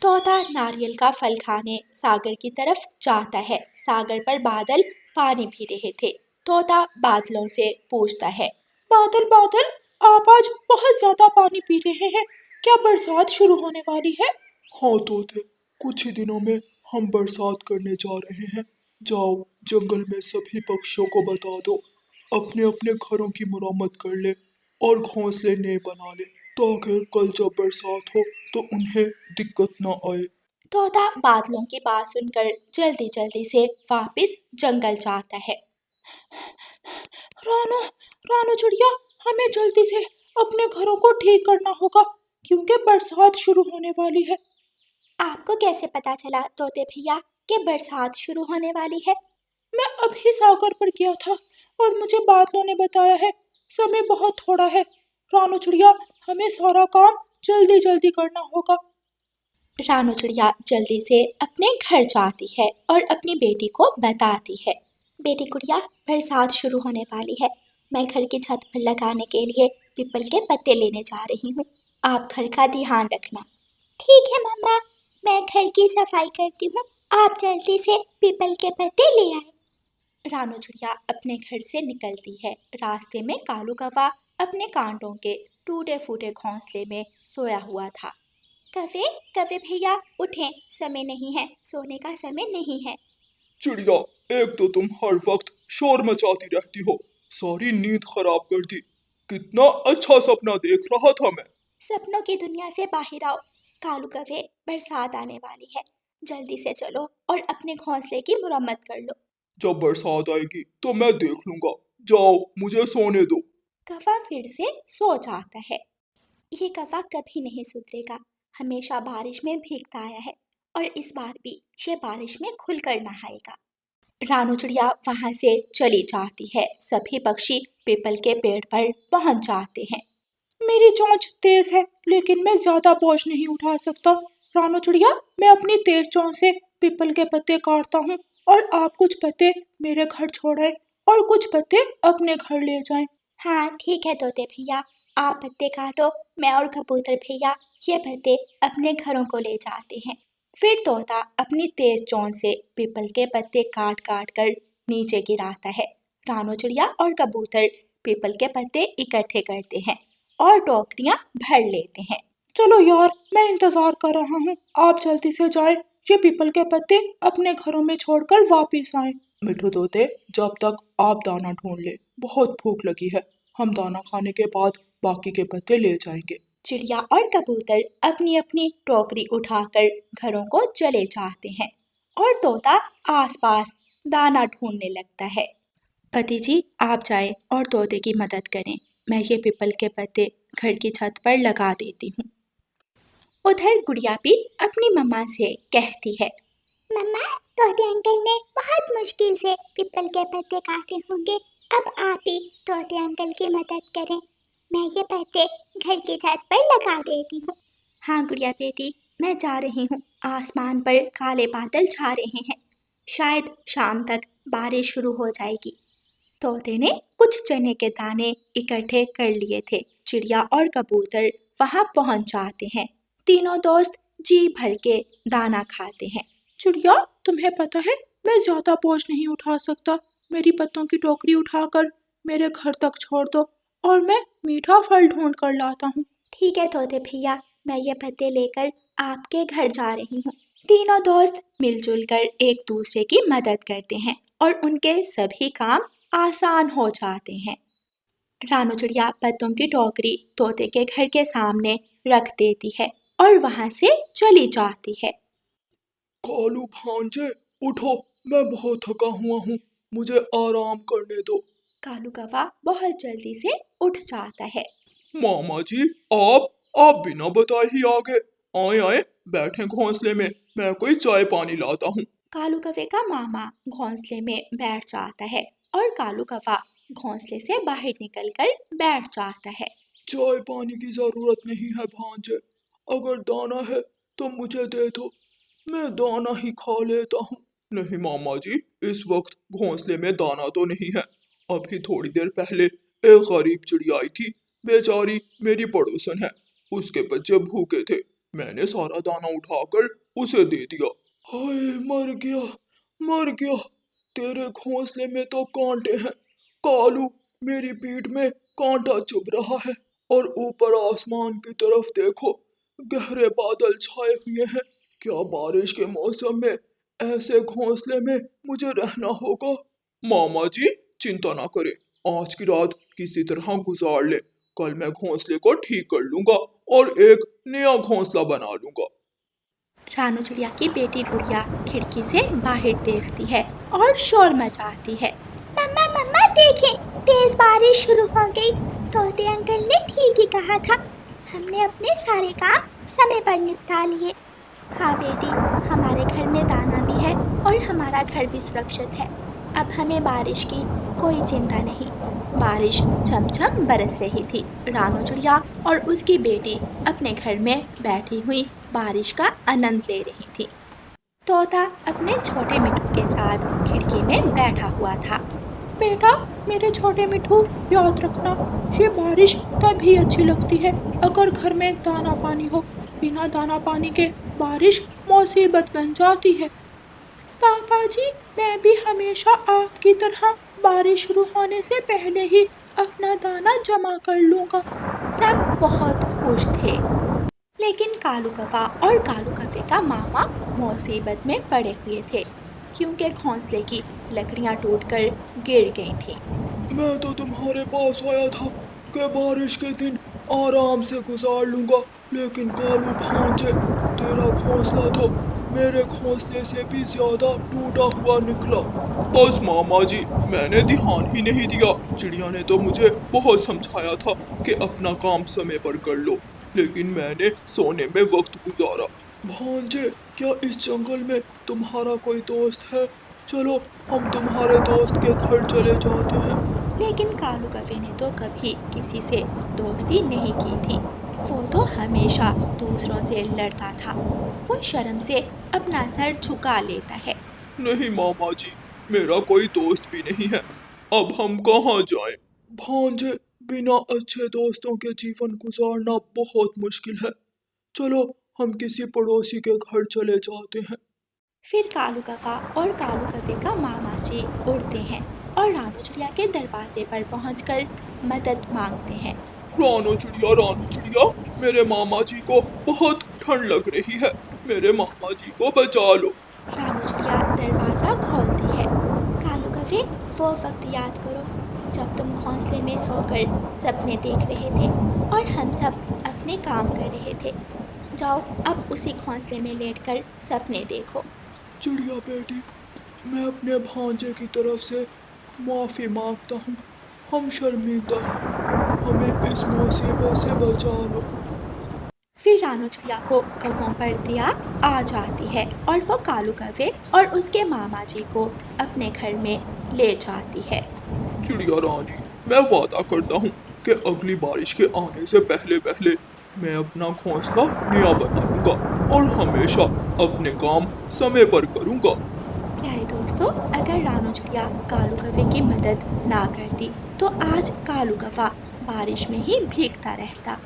तोता नारियल का फल खाने सागर की तरफ जाता है। सागर पर बादल पानी पी रहे थे। तोता बादलों से पूछता है, बादल बादल, आप आज बहुत ज्यादा पानी पी रहे हैं, क्या बरसात शुरू होने वाली है? हाँ तोते, कुछ ही दिनों में हम बरसात करने जा रहे हैं। जाओ, जंगल में सभी पक्षियों को बता दो, अपने अपने घरों की मुरम्मत कर ले और घोंसले नए बना ले, ताकि कल जब बरसात हो तो उन्हें दिक्कत ना आए। तोता बादलों की बात सुनकर जल्दी जल्दी से वापस जंगल जाता है। रानू, रानू चिड़िया, हमें जल्दी से अपने घरों को ठीक करना होगा, क्योंकि बरसात शुरू होने वाली है। आपको कैसे पता चला तोते भैया कि बरसात शुरू होने वाली है? मैं अभी सागर पर गया था और मुझे बादलों ने बताया है। समय बहुत थोड़ा है। रानू चिड़िया, हमें सारा काम जल्दी जल्दी करना होगा। रानू चिड़िया जल्दी से अपने घर जाती है और अपनी बेटी को बताती है, बेटी गुड़िया, बरसात शुरू होने वाली है। मैं घर की छत पर लगाने के लिए पीपल के पत्ते लेने जा रही हूँ। आप घर का ध्यान रखना। ठीक है मम्मा, मैं घर की सफाई करती हूँ, आप जल्दी से पीपल के पत्ते ले आए। रानू चिड़िया अपने घर से निकलती है। रास्ते में कालू कौवा अपने कांटों के टूटे फूटे घोंसले में सोया हुआ था। कवे, कवे भैया उठें, समय नहीं है, सोने का समय नहीं है। चिड़िया, एक तो तुम हर वक्त शोर मचाती रहती हो, सारी नींद खराब कर दी। कितना अच्छा सपना देख रहा था मैं। सपनों की दुनिया से बाहर आओ कालू कवे, बरसात आने वाली है। जल्दी से चलो और अपने घोंसले की मुरम्मत कर लो। जब बरसात आएगी तो मैं देख लूंगा। जाओ, मुझे सोने दो। कौवा फिर से सो जाता है। ये कौवा कभी नहीं सुधरेगा, हमेशा बारिश में भीगता आया है और इस बार भी ये बारिश में खुलकर नहाएगा। रानू चिड़िया वहां से चली जाती है। सभी पक्षी पीपल के पेड़ पर पहुंच जाते हैं। मेरी चोंच तेज है, लेकिन मैं ज्यादा बोझ नहीं उठा सकता। रानू चिड़िया, मैं अपनी तेज चोंच से पीपल के पत्ते काटता हूँ और आप कुछ पत्ते मेरे घर छोड़े और कुछ पत्ते अपने घर ले जाएं। हाँ ठीक है तोते भैया, आप पत्ते काटो, मैं और कबूतर भैया ये पत्ते अपने घरों को ले जाते हैं। फिर तोता अपनी तेज चोंच से पीपल के पत्ते काट काट कर नीचे गिराता है। रानू चिड़िया और कबूतर पीपल के पत्ते इकट्ठे करते हैं और टोकरियां भर लेते हैं। चलो यार, मैं इंतजार कर रहा हूँ, आप जल्दी से जाएं, ये पीपल के पत्ते अपने घरों में छोड़कर वापस आए। मिठू तोते, जब तक आप दाना ढूंढ ले, बहुत भूख लगी है। हम दाना खाने के बाद बाकी के पत्ते ले जाएंगे। चिड़िया और कबूतर अपनी अपनी टोकरी उठाकर घरों को चले जाते हैं और तोता आसपास दाना ढूंढने लगता है। पति जी, आप जाएं और तोते की मदद करें, मैं ये पीपल के पत्ते घर की छत पर लगा देती हूँ। उधर गुड़िया भी अपनी मम्मा से कहती है, मम्मा, तोते अंकल ने बहुत मुश्किल से पीपल के पत्ते काटे होंगे, अब आप ही तोते अंकल की मदद करें, मैं ये पत्ते घर की छत पर लगा देती हूँ। हाँ गुड़िया बेटी, मैं जा रही हूँ, आसमान पर काले बादल छा रहे हैं, शायद शाम तक बारिश शुरू हो जाएगी। तोते ने कुछ चने के दाने इकट्ठे कर लिए थे। चिड़िया और कबूतर वहां पहुंच जाते हैं। तीनों दोस्त जी भर के दाना खाते हैं। चिड़िया, तुम्हें पता है, मैं ज्यादा बोझ नहीं उठा सकता, मेरी पत्तों की टोकरी उठाकर मेरे घर तक छोड़ दो और मैं मीठा फल ढूंढ कर लाता हूँ। ठीक है तोते भैया, मैं ये पत्ते लेकर आपके घर जा रही हूँ। तीनों दोस्त मिलजुल कर एक दूसरे की मदद करते हैं और उनके सभी काम आसान हो जाते हैं। रानू चिड़िया पत्तों की टोकरी तोते के घर के सामने रख देती है और वहां से चली जाती है। कालू भांजे, उठो, मैं बहुत थका हुआ हूँ, मुझे आराम करने दो। कालू कौवा बहुत जल्दी से उठ जाता है। मामा जी, आप बिना बताए ही आ गए। आए आए, बैठे घोंसले में, मैं कोई चाय पानी लाता हूँ। कालू कौवे का मामा घोंसले में बैठ जाता है और कालू कौवा घोंसले से बाहर निकलकर बैठ जाता है। चाय पानी की जरूरत नहीं है भांजे, अगर दाना है तो मुझे दे दो, मैं दाना ही खा लेता हूँ। नहीं मामा जी, इस वक्त घोंसले में दाना तो नहीं है। अभी थोड़ी देर पहले एक गरीब चिड़िया आई थी, बेचारी मेरी पड़ोसन है, उसके बच्चे भूखे थे, मैंने सारा दाना उठाकर उसे दे दिया। हाय, मर गया, मर गया। तेरे घोंसले में तो कांटे हैं कालू। मेरी पीठ में कांटा चुभ रहा है। और ऊपर आसमान की तरफ देखो, गहरे बादल छाए हुए हैं। क्या बारिश के मौसम में ऐसे घोंसले में मुझे रहना होगा? मामा जी, चिंता ना करें, आज की रात किसी तरह गुजार ले। कल मैं घोंसले को ठीक कर लूंगा और एक नया घोंसला बना लूंगा। रानू चिड़िया की बेटी गुड़िया खिड़की से बाहर देखती है और शोर मचाती है। मम्मा मम्मा देखें, तेज बारिश शुरू हो गई। तोते अंकल ने ठीक ही कहा था, हमने अपने सारे काम समय पर निपटा लिए। हाँ बेटी, हमारे घर में दाना भी है और हमारा घर भी सुरक्षित है। अब हमें बारिश की कोई चिंता नहीं। बारिश झमझम बरस रही थी। रानू चिड़िया और उसकी बेटी अपने घर में बैठी हुई बारिश का आनंद ले रही थी। तोता अपने छोटे मिट्ठू के साथ खिड़की में बैठा हुआ था। बेटा, मेरे छोटे मिट्ठू, याद रखना, ये बारिश तभी अच्छी लगती है अगर घर में दाना पानी हो। बिना दाना पानी के बारिश मुसीबत बन जाती है। पापा जी, मैं भी हमेशा आपकी तरह बारिश शुरू होने से पहले ही अपना दाना जमा कर लूँगा। सब बहुत खुश थे, लेकिन कालू कौवा और कालू कौवे का मामा मुसीबत में पड़े हुए थे, क्योंकि घोंसले की लकड़ियाँ टूटकर गिर गई थीं। मैं तो तुम्हारे पास आया था कि बारिश के दिन आराम से गुजार लूंगा, लेकिन कालू भांजे, तेरा घोंसला तो मेरे घोंसले से भी ज्यादा टूटा हुआ निकला। बस मामा जी, मैंने ध्यान ही नहीं दिया। चिड़िया ने तो मुझे बहुत समझाया था कि अपना काम समय पर कर लो, लेकिन मैंने सोने में वक्त गुजारा। भांजे, क्या इस जंगल में तुम्हारा कोई दोस्त है? चलो, हम तुम्हारे दोस्त के घर चले जाते हैं। लेकिन कालू कौवे ने तो कभी किसी से दोस्ती नहीं की थी। वो तो हमेशा दूसरों से लड़ता था। वो शर्म से अपना सर झुका लेता है। नहीं मामा जी, मेरा कोई दोस्त भी नहीं है। अब हम कहाँ जाएं? भांजे, बिना अच्छे दोस्तों के जीवन गुजारना बहुत मुश्किल है। चलो, हम किसी पड़ोसी के घर चले जाते हैं। फिर कालू कौवा और कालू कौवे का मामा जी उड़ते हैं और रानू चिड़िया के दरवाजे पर पहुंचकर मदद मांगते हैं। रानू चिड़िया, मेरे मामा जी को बहुत ठंड लग रही है। मेरे मामा जी को बचा लो। रानू चिड़िया दरवाज़ा खोलती है। कालू कौवे, वो वक्त याद करो जब तुम घोंसले में सोकर सपने देख रहे थे और हम सब अपने काम कर रहे थे। जाओ, अब उसी घोंसले में लेटकर सपने देखो। चिड़िया बेटी, मैं अपने भांजे की तरफ से माफ़ी मांगता हूँ। हम शर्मिंदा हैं। हमें इस मुसीबत से बचा लो। फिर रानू चिड़िया को कौवों पर दया आ जाती है और वो कालू कौवे और उसके मामा जी को अपने घर में ले जाती है। चिड़िया रानी, मैं वादा करता हूँ कि अगली बारिश के आने से पहले पहले मैं अपना घोंसला नया बना लूंगा और हमेशा अपने काम समय पर करूंगा। प्यारे दोस्तों, अगर रानू चिड़िया कालू कौवे की मदद ना करती तो आज कालू कौवा बारिश में ही भीगता रहता।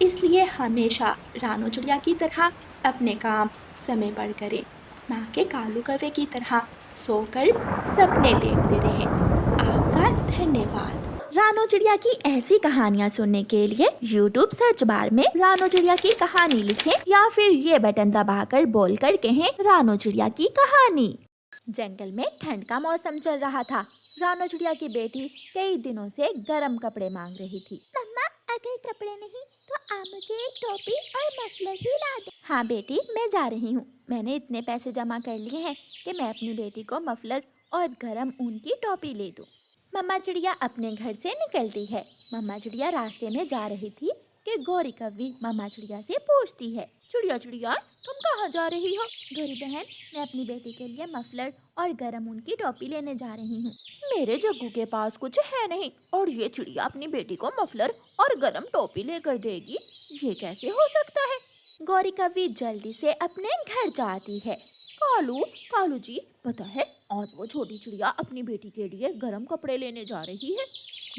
इसलिए हमेशा रानू चिड़िया की तरह अपने काम समय पर करें, ना कि कालू कौवे की तरह सोकर सपने देखते रहें। आपका धन्यवाद। रानू चिड़िया की ऐसी कहानियाँ सुनने के लिए YouTube सर्च बार में रानू चिड़िया की कहानी लिखें या फिर ये बटन दबाकर बोलकर कहें रानू चिड़िया की कहानी। जंगल में ठंड का मौसम चल रहा था। रानू चिड़िया की बेटी कई दिनों से गर्म कपड़े मांग रही थी। मम्मा, अगर कपड़े नहीं तो आप मुझे एक टोपी और मफलर ही ला दे। हाँ बेटी, मैं जा रही हूँ। मैंने इतने पैसे जमा कर लिए हैं कि मैं अपनी बेटी को मफलर और गर्म ऊन की टोपी ले दूँ। मम्मा चिड़िया अपने घर से निकलती है। मम्मा चिड़िया रास्ते में जा रही थी कि गौरी कौवी मम्मा चिड़िया से पूछती है, चिड़िया चिड़िया, तुम कहाँ जा रही हो? गौरी बहन, मैं अपनी बेटी के लिए मफलर और गर्म ऊन की टोपी लेने जा रही हूँ। मेरे जग्गू के पास कुछ है नहीं और ये चिड़िया अपनी बेटी को मफलर और गर्म टोपी लेकर देगी, ये कैसे हो सकता है? गौरी कौवी जल्दी से अपने घर जाती है। कालू, कालू जी, पता है आज वो छोटी चिड़िया अपनी बेटी के लिए गर्म कपड़े लेने जा रही है।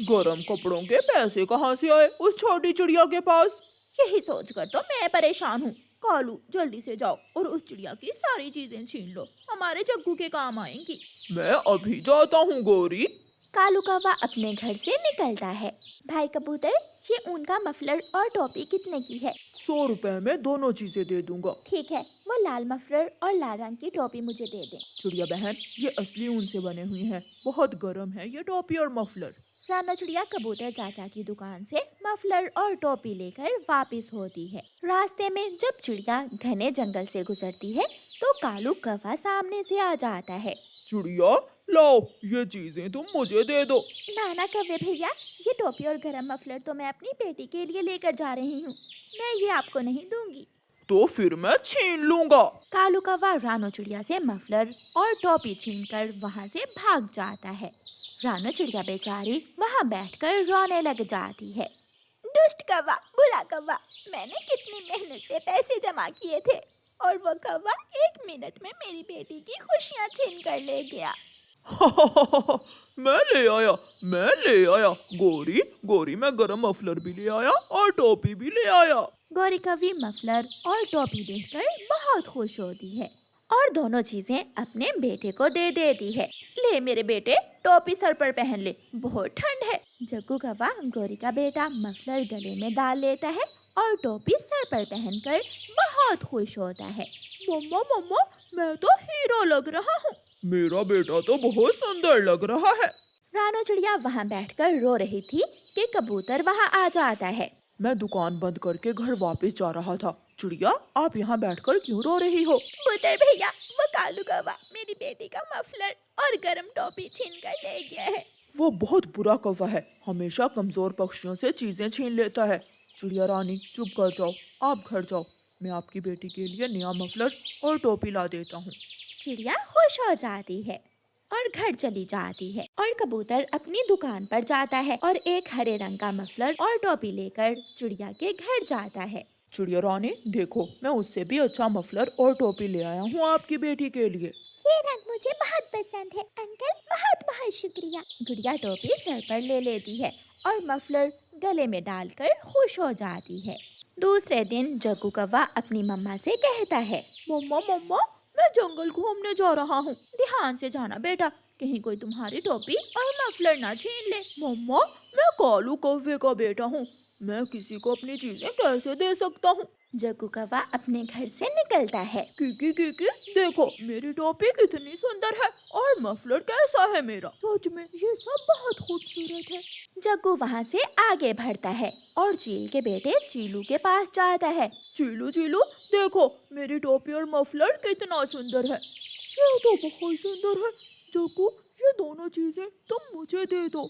गरम कपड़ों के पैसे कहाँ से आए उस छोटी चिड़िया के पास? यही सोचकर तो मैं परेशान हूँ। कालू जल्दी से जाओ और उस चिड़िया की सारी चीजें छीन लो, हमारे जग्गू के काम आएंगी। मैं अभी जाता हूँ गौरी। कालू कौवा अपने घर से निकलता है। भाई कबूतर, ये ऊन का मफलर और टोपी कितने की है? 100 रुपए में दोनों चीजें दे दूंगा। ठीक है, वो लाल मफलर और लाल रंग की टोपी मुझे दे दें। चिड़िया बहन, ये असली ऊन से बने हुए हैं, बहुत गर्म है ये टोपी और मफलर। रानो चिड़िया कबूतर चाचा की दुकान से मफलर और टोपी लेकर वापस होती है। रास्ते में जब चिड़िया घने जंगल से गुजरती है तो कालू कौवा सामने से आ जाता है। चिड़िया, लाओ ये चीजें तुम मुझे दे दो। नाना कौवे भैया, ये टोपी और गरम मफलर तो मैं अपनी बेटी के लिए लेकर जा रही हूँ, मैं ये आपको नहीं दूंगी। तो फिर मैं छीन लूंगा। कालू कौवा रानो चिड़िया से मफलर और टोपी छीनकर वहाँ से भाग जाता है। रानो चिड़िया बेचारी वहाँ बैठकर रोने लग जाती है। दुष्ट कौवा, बुरा कौवा, मैंने कितनी मेहनत से पैसे जमा किए थे और वो कौवा 1 मिनट में मेरी बेटी की खुशियाँ छीन कर ले गया। मैं ले आया गोरी, गोरी मैं गरम मफलर भी ले आया और टोपी भी ले आया। गौरी कौवी मफलर और टोपी देखकर बहुत खुश होती है और दोनों चीजें अपने बेटे को दे देती है। ले मेरे बेटे, टोपी सर पर पहन ले, बहुत ठंड है। जग्गू कौवा गौरी का बेटा मफलर गले में डाल लेता है और टोपी सर पर पहनकर बहुत खुश होता है। मम्मा मम्मा, मैं तो हीरो लग रहा हूँ। मेरा बेटा तो बहुत सुंदर लग रहा है। रानो चिड़िया वहाँ बैठकर रो रही थी कि कबूतर वहाँ आ जाता है। मैं दुकान बंद करके घर वापस जा रहा था। चिड़िया, आप यहाँ बैठकर क्यों रो रही हो? कबूतर भैया, वो कालू कौवा मेरी बेटी का मफलर और गरम टोपी छीन कर ले गया है। वो बहुत बुरा कौवा है, हमेशा कमजोर पक्षियों से चीजें छीन लेता है। चिड़िया रानी, चुप कर जाओ, आप घर जाओ, मैं आपकी बेटी के लिए नया मफलर और टोपी ला देता हूँ। चिड़िया खुश हो जाती है और घर चली जाती है और कबूतर अपनी दुकान पर जाता है और एक हरे रंग का मफलर और टोपी लेकर चिड़िया के घर जाता है। चिड़िया रानी, देखो मैं उससे भी अच्छा मफलर और टोपी ले आया हूँ आपकी बेटी के लिए। ये रंग मुझे बहुत पसंद है अंकल, बहुत बहुत शुक्रिया। गुड़िया टोपी सर पर ले लेती है और मफलर गले में डालकर खुश हो जाती है। दूसरे दिन जग्गू कौवा अपनी मम्मा से कहता है, मम्मा मम्मा, मैं जंगल घूमने जा रहा हूँ, ध्यान से जाना बेटा, कहीं कोई तुम्हारी टोपी और मफलर ना छीन ले। मम्मा, मैं कालू कौवे का बेटा हूँ, मैं किसी को अपनी चीजें कैसे दे सकता हूँ? जग्गू कौवा अपने घर से निकलता है। किकी किकी, देखो मेरी टोपी कितनी सुंदर है और मफलर कैसा है मेरा, सच में ये सब बहुत खूबसूरत है। जग्गू वहाँ से आगे बढ़ता है और चील के बेटे चीलू के पास जाता है। चीलू चीलू, देखो मेरी टोपी और मफलर कितना सुंदर है। ये तो बहुत सुंदर है। जग्गू, ये दोनों चीजें तुम मुझे दे दो।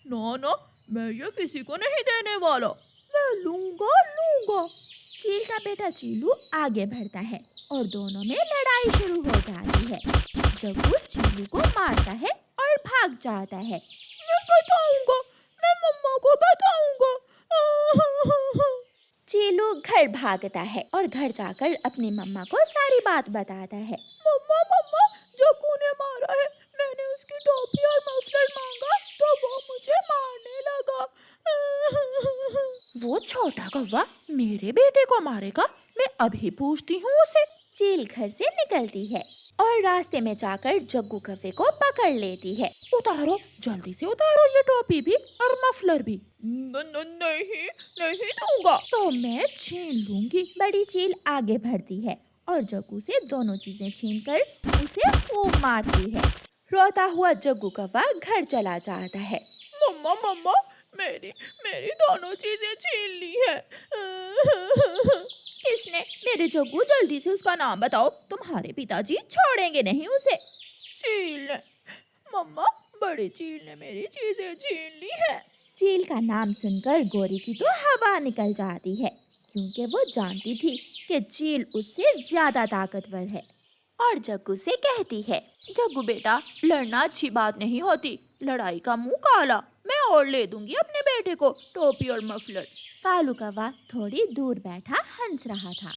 ना ना, मैं ये किसी को नहीं देने वाला, मैं लूंगा लूंगा। चील का बेटा चीलू आगे बढ़ता है और दोनों में लड़ाई शुरू हो जाती है। जग्गू चीलू को मारता है और भाग जाता है। मैं बताऊंगा, मैं मम्मा को बताऊंगा। चीलू घर भागता है और घर जाकर अपनी मम्मा को सारी बात बताता है। मम्मा मम्मा, जग्गू ने मारा है, मैंने उसकी टोपी और मफलर मांगा तो वो मुझे मारने लगा। वो छोटा कौवा मेरे बेटे को मारेगा, मैं अभी पूछती हूँ उसे। चील घर से निकलती है और रास्ते में जाकर जग्गू कौवे को पकड़ लेती है। उतारो, जल्दी से उतारो ये टोपी भी और मफलर भी। नहीं नहीं दूंगा। तो मैं छीन लूंगी। बड़ी चील आगे बढ़ती है और जग्गू से दोनों चीजें छीनकर उसे खूब मारती है। रोता हुआ जग्गू कौवा घर चला जाता है। मम्मा मम्मा, मेरी मेरी दोनों चीजें छीन ली है। किसने? मेरे जग्गू, जल्दी से उसका नाम बताओ, तुम्हारे पिताजी छोड़ेंगे नहीं उसे। चील ने। मम्मा, बड़ी चील ने मेरी चीजें छीन ली है। चील का नाम सुनकर गोरी की तो हवा निकल जाती है, क्योंकि वो जानती थी कि चील उससे ज्यादा ताकतवर है और जग्गू से कहती है, जग्गू बेटा, लड़ना अच्छी बात नहीं होती, लड़ाई का मुंह काला, मैं और ले दूंगी अपने बेटे को टोपी और मफलर। कालू कौवा थोड़ी दूर बैठा हंस रहा था।